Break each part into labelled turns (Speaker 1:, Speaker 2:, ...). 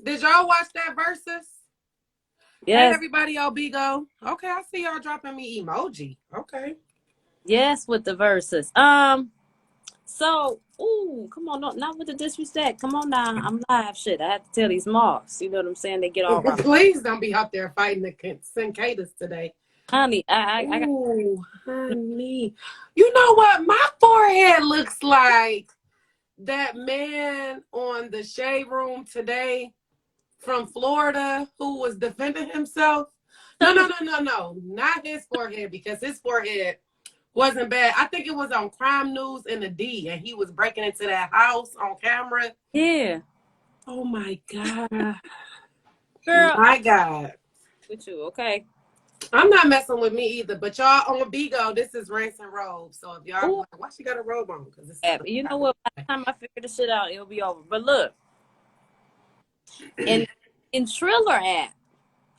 Speaker 1: Did y'all watch that Verzuz? Hey,
Speaker 2: Yes.
Speaker 1: everybody, Bigo. Okay, I see y'all dropping me emoji. Okay.
Speaker 2: Yes, with the verses. So, ooh, come on, not with the disrespect. Come on now, I'm live. Shit, I have to tell these marks. You know what I'm saying? They get all right.
Speaker 1: Please don't be out there fighting the cicadas today.
Speaker 2: Honey, I got.
Speaker 1: Ooh, honey. You know what? My forehead looks like that man on the Shade Room today from Florida who was defending himself. No. Not his forehead, because his forehead wasn't bad. I think it was on Crime News in the D, and he was breaking into that house on camera.
Speaker 2: Yeah.
Speaker 1: Oh my God.
Speaker 2: Girl,
Speaker 1: My God.
Speaker 2: with you, okay?
Speaker 1: I'm not messing with me either, but y'all on Bigo, this is Rants and Robes. So if y'all like, why she got a robe on? Because it's
Speaker 2: You know what? By the time I figure this shit out, it'll be over. But look, in Triller app,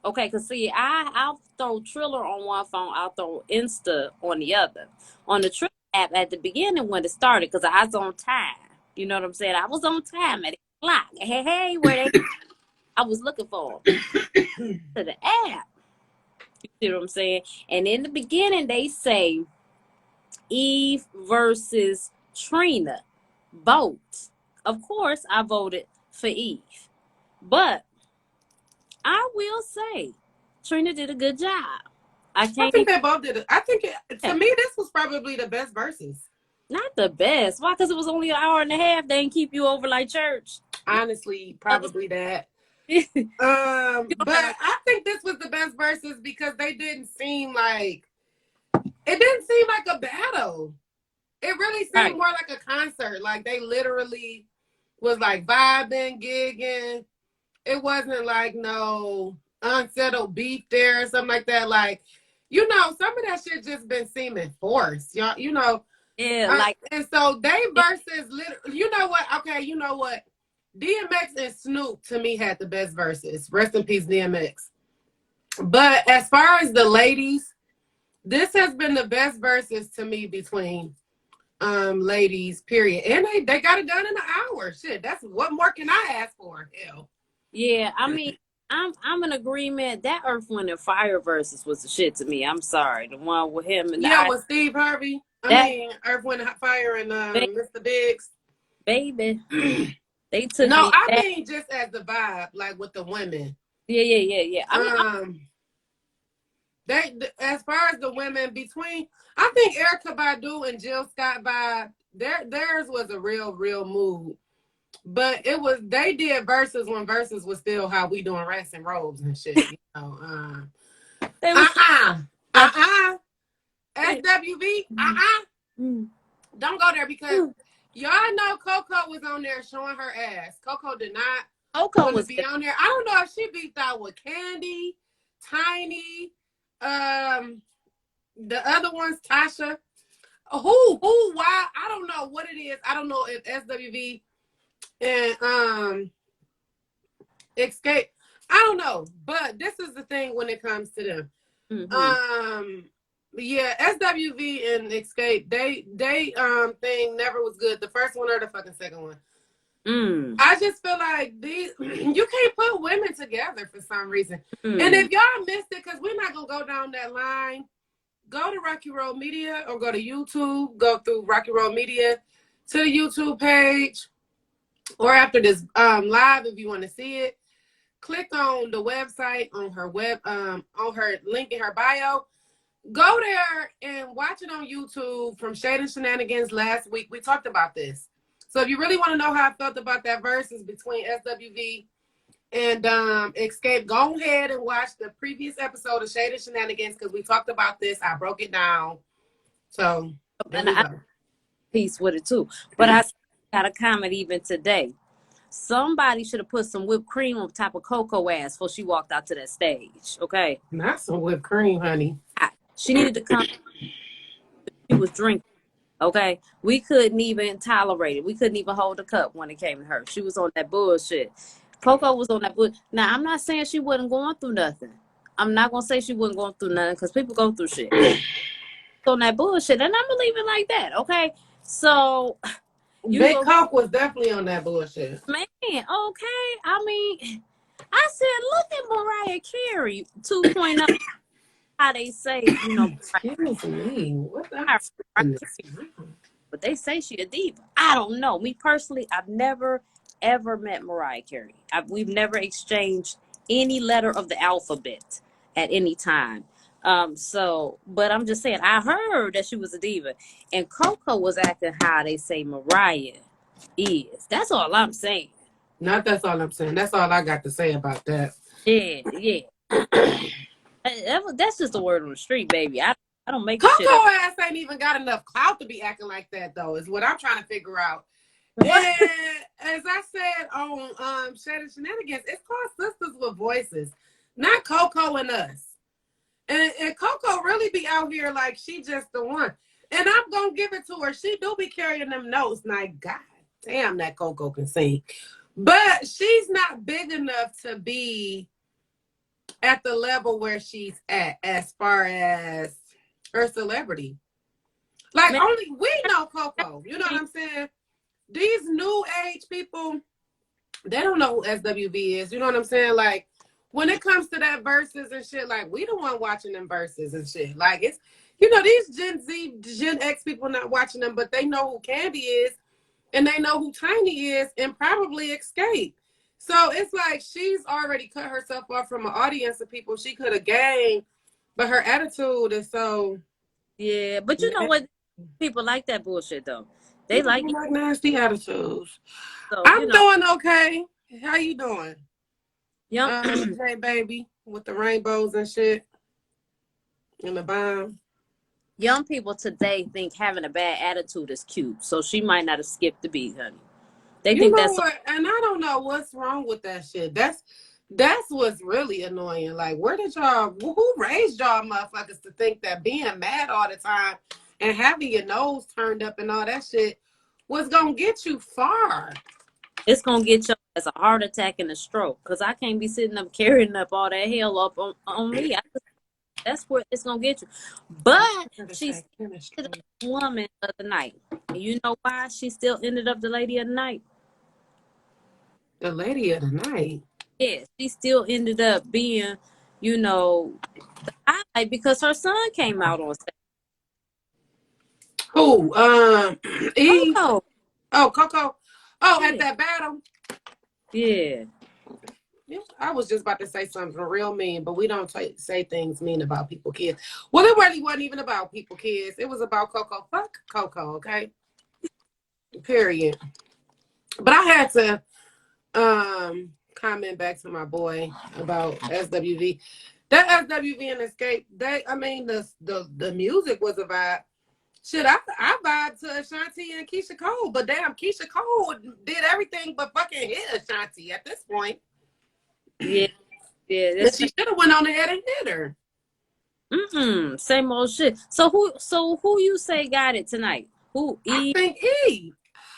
Speaker 2: okay, because see, I'll throw Triller on one phone, I'll throw Insta on the other. On the Triller app at the beginning when it started, because I was on time. You know what I'm saying? I was on time at 8 o'clock. Hey, where they? I was looking for them to the app. You see what I'm saying? And in the beginning, they say Eve versus Trina. Vote. Of course, I voted for Eve. But I will say, Trina did a good job. I
Speaker 1: think they both did it. I think to me, this was probably the best Verzuz.
Speaker 2: Not the best. Why? Because it was only an hour and a half. They didn't keep you over like church.
Speaker 1: Honestly, probably that. But I think this was the best Verzuz because they didn't seem like a battle. It really seemed more like a concert. Like they literally was like vibing, gigging. It wasn't like no unsettled beef there or something like that. Like, you know, some of that shit just been seeming forced. Y'all, you know.
Speaker 2: Yeah,
Speaker 1: and so they versus you know what? Okay, you know what? DMX and Snoop to me had the best verses. Rest in peace, DMX. But as far as the ladies, this has been the best verses to me between ladies, period. And they got it done in an hour. Shit, that's what more can I ask for? Hell.
Speaker 2: Yeah, I mean, I'm in agreement. That Earth, Wind, and Fire versus was the shit to me. I'm sorry, the one with him and
Speaker 1: with Steve Harvey. Earth, Wind, and Fire and Mr. Biggs.
Speaker 2: Baby, they took
Speaker 1: no.
Speaker 2: Me
Speaker 1: I
Speaker 2: back.
Speaker 1: mean, just as the vibe, like with the women.
Speaker 2: Yeah.
Speaker 1: They as far as the women between, I think Erykah Badu and Jill Scott vibe. Theirs was a real mood. But they did verses when verses was still how we doing rants and robes and shit. You know, SWV, don't go there because y'all know Coco was on there showing her ass. Coco did not want to be on there. I don't know if she beat out with Candy, Tiny, the other ones, Tasha. Who, why? I don't know what it is. I don't know if SWV and Escape. I don't know, but this is the thing when it comes to them. Yeah, SWV and Escape, they thing never was good. The first one or the fucking second one. I just feel like you can't put women together for some reason. And if y'all missed it, because we're not gonna go down that line, go to Rocky Road Media or go to YouTube. Go through Rocky Road Media to the YouTube page. Or after this live, if you want to see it, click on the website on her on her link in her bio. Go there and watch it on YouTube from Shade and Shenanigans last week. We talked about this. So if you really want to know how I felt about that versus between SWV and Escape, go ahead and watch the previous episode of Shade and Shenanigans because we talked about this. I broke it down. So
Speaker 2: and I piece with it too. But I got a comment even today. Somebody should have put some whipped cream on top of Coco ass before she walked out to that stage. Okay.
Speaker 1: Not some whipped cream, honey.
Speaker 2: She needed to come. She was drinking. Okay. We couldn't even tolerate it. We couldn't even hold a cup when it came to her. She was on that bullshit. Coco was on that bullshit. Now, I'm not saying she wasn't going through nothing. I'm not going to say she wasn't going through nothing because people go through shit. On that bullshit. And I'm going to leave it like that. Okay. So.
Speaker 1: Big Coke was definitely on that bullshit.
Speaker 2: Man, okay. I mean, said, look at Mariah Carey 2.0. How they say, you know,
Speaker 1: Excuse me. What
Speaker 2: but they say she a diva. I don't know. Me personally, I've never ever met Mariah Carey. We've never exchanged any letter of the alphabet at any time. But I'm just saying, I heard that she was a diva, and Coco was acting how they say Mariah is. That's all I'm saying.
Speaker 1: Not that's all I'm saying. That's all I got to say about that.
Speaker 2: Yeah. That's just a word on the street, baby. I don't make
Speaker 1: Coco
Speaker 2: shit up.
Speaker 1: ass ain't even got enough clout to be acting like that, though, is what I'm trying to figure out. And as I said on Shady Shenanigans, it's called Sisters with Voices, not Coco and us. And Coco really be out here like she just the one. And I'm gonna give it to her. She do be carrying them notes. Now, god damn, that Coco can sing. But she's not big enough to be at the level where she's at as far as her celebrity. Like,
Speaker 2: Man,
Speaker 1: only we know Coco. You know what I'm saying? These new age people, they don't know who SWV is. You know what I'm saying? Like, when it comes to that verses and shit, like, we the one watching them verses and shit. Like, it's, you know, these Gen Z, Gen X people not watching them, but they know who Candy is and they know who Tiny is and probably Escape. So it's like she's already cut herself off from an audience of people she could have gained, but her attitude is so.
Speaker 2: Yeah, but you know what? People like that bullshit though. They
Speaker 1: people
Speaker 2: like
Speaker 1: like nasty attitudes.
Speaker 2: So,
Speaker 1: I'm
Speaker 2: you know,
Speaker 1: doing okay. How you doing?
Speaker 2: young
Speaker 1: J baby with the rainbows and shit and the bomb.
Speaker 2: young people today think having a bad attitude is cute. So she might not have skipped the beat, honey. They
Speaker 1: You
Speaker 2: think
Speaker 1: know
Speaker 2: that's
Speaker 1: what? And I don't know what's wrong with that shit. That's what's really annoying. Like, where did y'all? Who raised y'all motherfuckers to think that being mad all the time and having your nose turned up and all that shit was gonna get you far?
Speaker 2: it's gonna get you as a heart attack and a stroke. Cause I can't be sitting up carrying up all that hell up on me. That's where it's gonna get you. But she still ended up the woman of the night. And you know why she still ended up the lady of the night?
Speaker 1: The lady of the night.
Speaker 2: Yeah, she still ended up being, you know, the highlight because her son came out on stage.
Speaker 1: Who? Eve.
Speaker 2: Coco.
Speaker 1: Oh, Coco. Oh,
Speaker 2: Yeah.
Speaker 1: at that battle.
Speaker 2: Yeah.
Speaker 1: Yeah, I was just about to say something real mean, but we don't say things mean about people kids. Well, it really wasn't even about people kids. It was about Coco. Fuck Coco, okay? Period. But I had to comment back to my boy about SWV. That SWV and Escape, the music was a vibe. Shit, I vibe to Ashanti and Keisha Cole, but damn, Keisha Cole did everything but fucking hit Ashanti at this point.
Speaker 2: Yeah.
Speaker 1: She should have went on ahead and hit her.
Speaker 2: Same old shit. So who you say got it tonight? Who? Eve?
Speaker 1: I think Eve.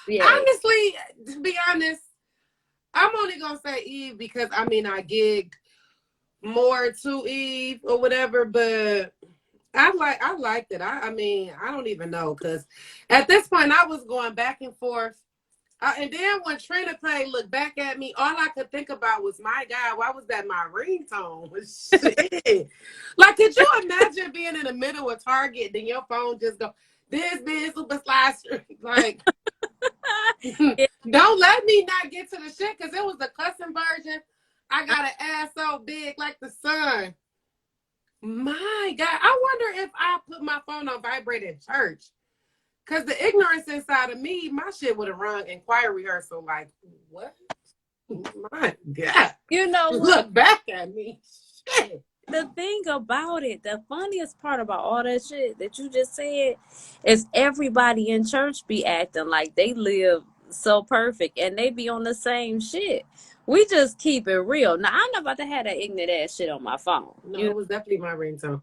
Speaker 2: Yeah.
Speaker 1: Honestly, to be honest, I'm only gonna say Eve because I gigged more to Eve or whatever, but I liked it. I don't even know, because at this point I was going back and forth. And then when Trina played Look Back at Me, all I could think about was, my God, why was that my ringtone? Shit. Like, could you imagine being in the middle of Target, then your phone just go, this super slicer. Like, don't let me not get to the shit, because it was the cussing version. I got an ass so big like the sun. My God, I wonder if I put my phone on vibrate at church. Because the ignorance inside of me, my shit would have run in choir rehearsal. Like, what? My God.
Speaker 2: You know what?
Speaker 1: Look back at me. Shit.
Speaker 2: The thing about it, the funniest part about all that shit that you just said is everybody in church be acting like they live so perfect and they be on the same shit. We just keep it real. Now, I'm not about to have that ignorant ass shit on my phone.
Speaker 1: No, it was definitely my ringtone.